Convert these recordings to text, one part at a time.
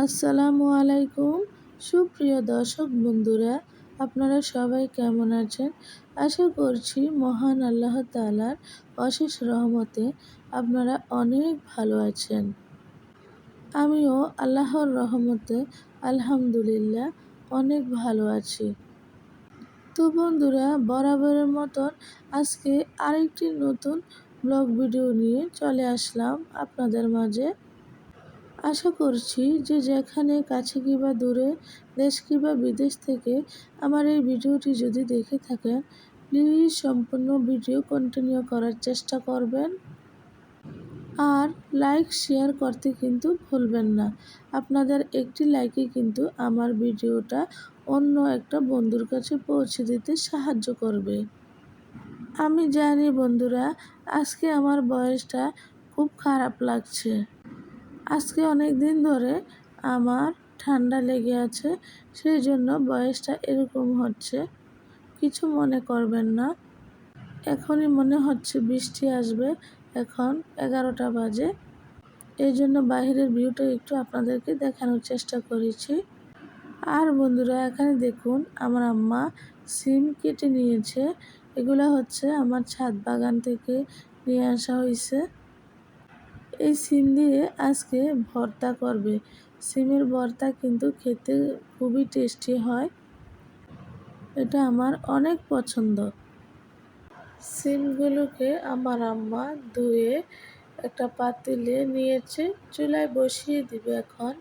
আসসালামু আলাইকুম। সুপ্রিয় দর্শক বন্ধুরা, আপনারা সবাই কেমন আছেন? আশা করছি মহান আল্লাহ তাআলার অশেষ রহমতে আপনারা অনেক ভালো আছেন। আমিও আল্লাহর রহমতে আলহামদুলিল্লাহ অনেক ভালো আছি। তো বন্ধুরা, বরাবরের মতন আজকে আরেকটি নতুন ব্লগ ভিডিও নিয়ে চলে আসলাম আপনাদের মাঝে। আশা করছি যে যেখানে কাছে কিংবা দূরে, দেশ কিংবা বিদেশ থেকে আমার এই ভিডিওটি যদি দেখে থাকেন, প্লিজ সম্পূর্ণ ভিডিও কন্টিনিউ করার চেষ্টা করবেন। আর লাইক শেয়ার করতে কিন্তু ভুলবেন না। আপনাদের একটি লাইকে কিন্তু আমার ভিডিওটা অন্য একটা বন্ধুর কাছে পৌঁছে দিতে সাহায্য করবে। আমি জানি বন্ধুরা, আজকে আমার বয়সটা খুব খারাপ লাগছে। আজকে অনেক দিন ধরে আমার ঠান্ডা লেগে আছে, সেই জন্য বয়সটা এরকম হচ্ছে। কিছু মনে করবেন না। এখনই মনে হচ্ছে বৃষ্টি আসবে। এখন 11টা বাজে, এই জন্য বাইরের ভিউটা একটু আপনাদেরকে দেখানোর চেষ্টা করেছি। আর বন্ধুরা, এখানে দেখুন আমার আম্মা সিম কেটে নিয়েছে। এগুলা হচ্ছে আমার ছাদ বাগান থেকে নিয়ে আসা হয়েছে। এই সিম দিয়ে আজকে ভর্তা করবে। সিমের ভর্তা কিন্তু খেতে খুবই টেস্টি হয়। এটা আমার অনেক পছন্দ। সিমগুলোকে আমার আম্মা ধুয়ে একটা পাতিলে নিয়েছে, চুলায় বসিয়ে দিবে এখন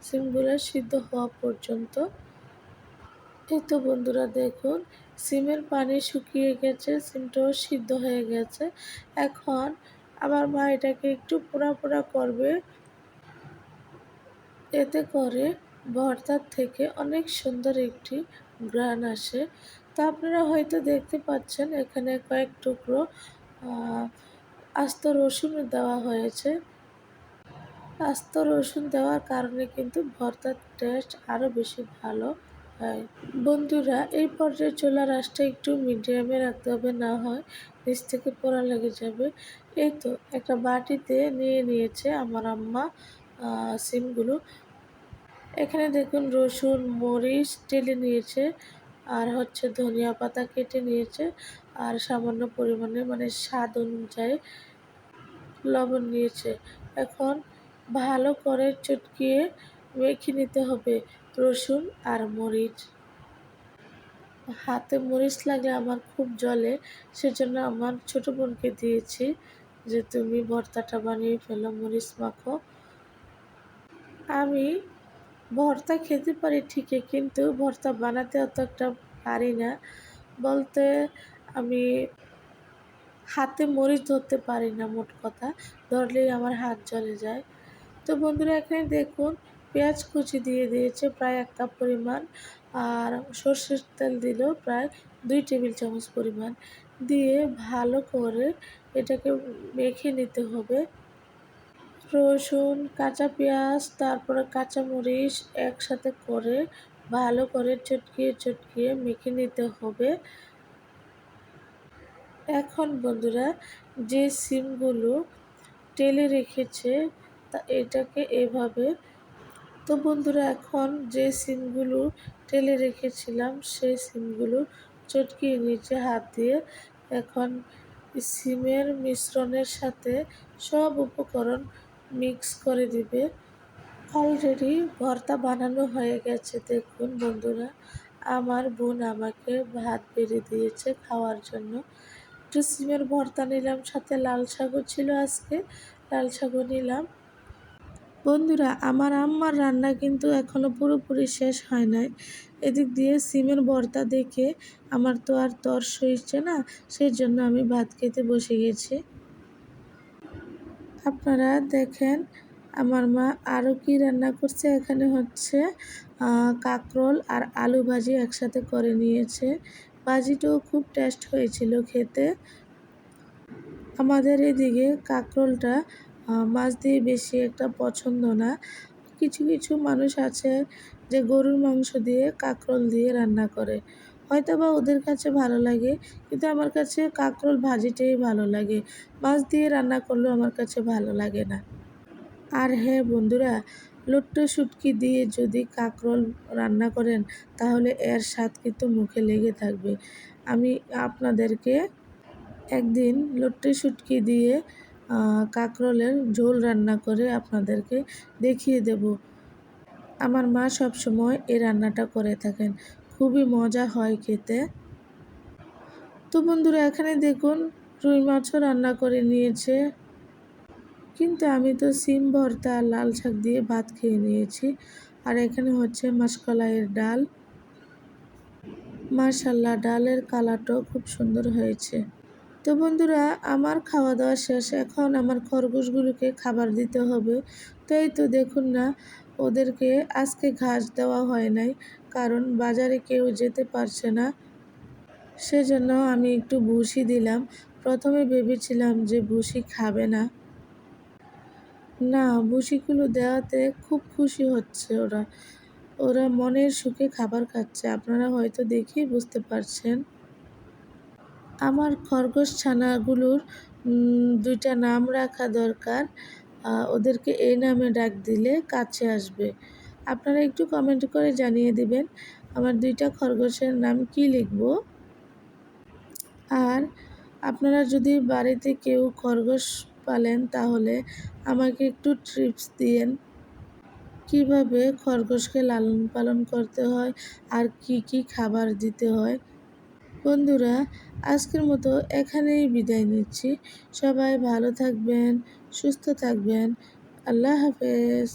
সিমগুলো সিদ্ধ হওয়া পর্যন্ত। এই তো বন্ধুরা দেখুন, সিমের পানি শুকিয়ে গেছে, সিমটাও সিদ্ধ হয়ে গেছে। এখন আমার মা এটাকে একটু পোড়া পোড়া করবে, এতে করে ভর্তার থেকে অনেক সুন্দর একটি ঘ্রাণ আসে। তো আপনারা হয়তো দেখতে পাচ্ছেন এখানে কয়েক টুকরো আস্ত রসুন দেওয়া হয়েছে। আস্ত রসুন দেওয়ার কারণে কিন্তু ভর্তার টেস্ট আরও বেশি ভালো হয়। বন্ধুরা, এই পর্যায়ে চুলার আঁচটা একটু মিডিয়ামে রাখতে হবে, না হয় নিচ থেকে পোড়া লেগে যাবে। এই তো একটা বাটিতে নিয়ে নিয়েছে আমার আম্মা সিমগুলো। এখানে দেখুন রসুন, মরিচ টেলে নিয়েছে, আর হচ্ছে ধনিয়া পাতা কেটে নিয়েছে, আর সামান্য পরিমাণে মানে স্বাদ অনুযায়ী লবণ নিয়েছে। এখন ভালো করে চটকিয়ে মেখে নিতে হবে রসুন আর মরিচ। হাতে মরিচ লাগলে আমার খুব জ্বলে, সেজন্য আমার ছোট বোনকে দিয়েছি যে তুমি ভর্তাটা বানিয়ে ফেলো, মরিচ মাখো। আমি ভর্তা খেতে পারি ঠিকই, কিন্তু ভর্তা বানাতে অত একটা পারি না। বলতে আমি হাতে মরিচ ধরতে পারি না, মোট কথা ধরলেই আমার হাত জ্বলে যায়। তো বন্ধুরা, এখানে দেখুন পেঁয়াজ কুচি দিয়ে দিয়েছে প্রায় 1 কাপ পরিমাণ, আর সর্ষের তেল দিল প্রায় 2 টেবিল চামচ পরিমাণ, দিয়ে ভালো করে এটাকে মেখে নিতে হবে। রসুন, কাঁচা পেঁয়াজ, তারপরে কাঁচামরিচ একসাথে করে ভালো করে চটকিয়ে চটকিয়ে মেখে নিতে হবে। এখন বন্ধুরা, যে সিমগুলো টেলে রেখেছে এটাকে এভাবে, তো বন্ধুরা এখন যে সিমগুলো টেলে রেখেছিলাম সেই সিমগুলো চটকিয়ে নিয়েছে হাত দিয়ে। এখন সিমের মিশ্রণের সাথে সব উপকরণ মিক্স করে দিবে। অলরেডি ভর্তা বানানো হয়ে গেছে। দেখুন বন্ধুরা, আমার বোন আমাকে ভাত বেড়ে দিয়েছে খাওয়ার জন্য। একটু সিমের ভর্তা নিলাম, সাথে লাল শাকও ছিল আজকে, লাল শাকও নিলাম। বন্ধুরা, আমার আম্মার রান্না কিন্তু এখনও পুরোপুরি শেষ হয় নাই। এদিক দিয়ে সিমের ভর্তা দেখে আমার তো আর তর সইছে না, সেই জন্য আমি ভাত খেতে বসে গেছি। আপনারা দেখেন আমার মা আরও কি রান্না করছে। এখানে হচ্ছে কাঁকরোল আর আলু ভাজি একসাথে করে নিয়েছে। ভাজিটাও খুব টেস্ট হয়েছিল খেতে। আমাদের এদিকে কাঁকরোলটা মাছ দিয়ে বেশি একটা পছন্দ না। কিছু কিছু মানুষ আছে যে গরুর মাংস দিয়ে কাঁকরোল দিয়ে রান্না করে, হয়তো বা ওদের কাছে ভালো লাগে, কিন্তু আমার কাছে কাঁকরোল ভাজিটাই ভালো লাগে। মাছ দিয়ে রান্না করলেও আমার কাছে ভালো লাগে না। আর হ্যাঁ বন্ধুরা, লট্টু শুটকি দিয়ে যদি কাঁকরোল রান্না করেন তাহলে এর স্বাদ কিন্তু মুখে লেগে থাকবে। আমি আপনাদেরকে একদিন লট্টু শুটকি দিয়ে কাঁকরোলের ঝোল রান্না করে আপনাদেরকে দেখিয়ে দেব। আমার মা সবসময় এই রান্নাটা করে থাকেন, খুবই মজা হয় খেতে। তো বন্ধুরা এখানে দেখুন রুই মাছও রান্না করে নিয়েছে, কিন্তু আমি তো সিম ভর্তা আর লাল শাক দিয়ে ভাত খেয়ে নিয়েছি। আর এখানে হচ্ছে মাসকলাইয়ের ডাল। মাশাল্লাহ, ডালের কালারটাও খুব সুন্দর হয়েছে। তো বন্ধুরা আমার খাওয়া দাওয়া শেষ, এখন আমার খরগোশগুলোকে খাবার দিতে হবে। তো এই তো দেখুন না, ওদেরকে আজকে ঘাস দেওয়া হয় নাই, কারণ বাজারে কেউ যেতে পারছে না, সেজন্য আমি একটু ভুসি দিলাম। প্রথমে ভেবেছিলাম যে ভুসি খাবে না, না ভুসিগুলো দেওয়াতে খুব খুশি হচ্ছে ওরা, ওরা মনের সুখে খাবার খাচ্ছে, আপনারা হয়তো দেখেই বুঝতে পারছেন। আমার খরগোশ ছানাগুলোর দুইটা নাম রাখা দরকার, ওদেরকে এই নামে ডাক দিলে কাছে আসবে। আপনারা একটু কমেন্ট করে জানিয়ে দিবেন আমার দুইটা খরগোশের নাম কি লিখব। আর আপনারা যদি বাড়িতে কেউ খরগোশ পালেন তাহলে আমাকে একটু টিপস দিয়েন, কিভাবে খরগোশকে লালন পালন করতে হয় আর কি কি খাবার দিতে হয়। বন্ধুরা আজকের মতো এখানেই বিদায় নিচ্ছি, সবাই ভালো থাকবেন, সুস্থ থাকবেন, আল্লাহ হাফেজ।